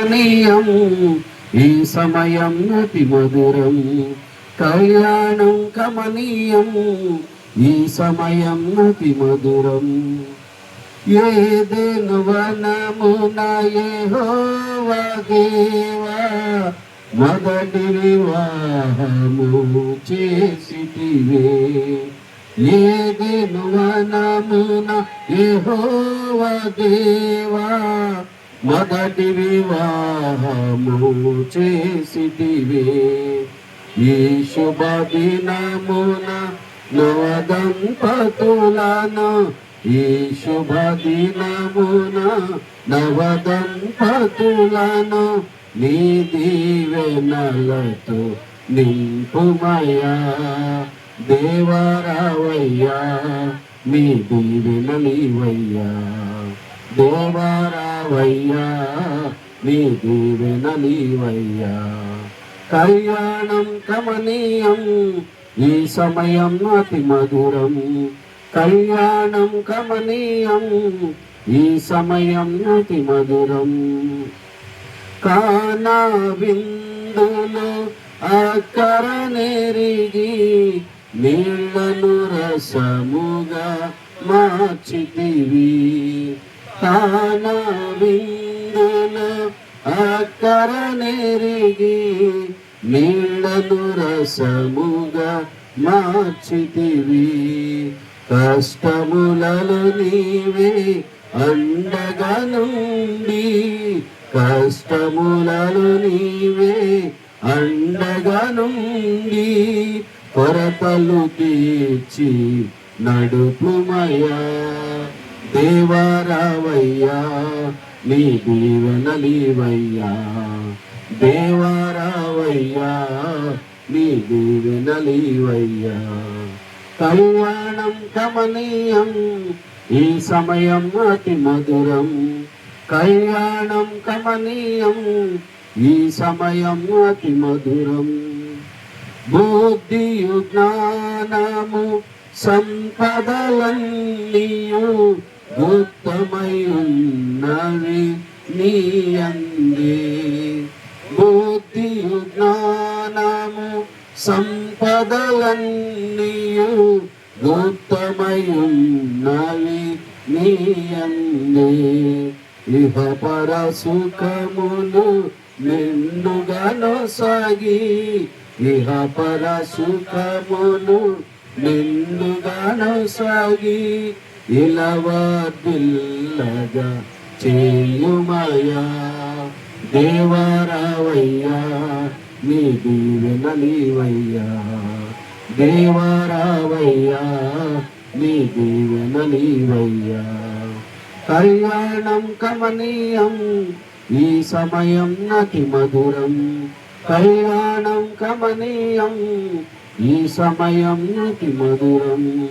కమనీయం ఈ సమయం అతి మధురం. కళ్యాణం కమనీయం ఈ సమయం అతి మధురం. ఏదెను వనమున యెహోవా దేవా మొదటి వివాహము చేసితివే. ఏదెను వనమున యెహోవా దేవా మొదటి వివాహము చేసితివే. ఈ శుభ దినమున నవదంపతులను ఈ శుభ దినమున నవదంపతులను నీ దీవెనలతో నింపుమయ్యా. దేవరావయ్యా నీ దీవెనలివయ్యా. దేవరావయ్యా నీ దీవెనలివయ్యా. కళ్యాణం కమనీయం ఈ సమయం అతి మధురం. కళ్యాణం కమనీయం ఈ సమయం అతి మధురం. కానా విందులు అక్కర నెరిగి నీళ్లను రసముగా మార్చితివి. కానా విందులు అక్కర నెరిగి నీళ్లను రసముగా మార్చితివి. కష్టములలో నీవే అండగా నుండి కష్టములలో నీవే అండగా నుండి కొరతలు తీర్చి నడుపుమయ్యా. దేవరావయ్యా నీ దీవెనలివయ్యా. దేవరావయ్యా నీ దీవెనలివయ్యా. కళ్యాణం కమనీయం ఈ సమయం అతి మధురం. కళ్యాణం కమనీయం ఈ సమయం అతి మధురం. బుద్ధియు జ్ఞానము సంపదలన్నీయు గుప్తమయున్నవి నీ యందే. బుద్ధియు జ్ఞానము సంపదలన్నీయు గుప్తమయున్నవి నీ యందే. ఇహ పర సుఖములు నిన్నుగాను సాగి ఇహ పర సుఖములు నిన్నుగాను సాగి ఇలవర్దిల్లగా చేయుమయా. దేవరావయ్యా నీ దీవెనలివయ్యా. దేవరావయ్యా నీ దీవెనలివయ్యా. కళ్యాణం కమనీయం ఈ సమయం అతి మధురం. కళ్యాణం కమనీయం ఈ సమయం అతి మధురం.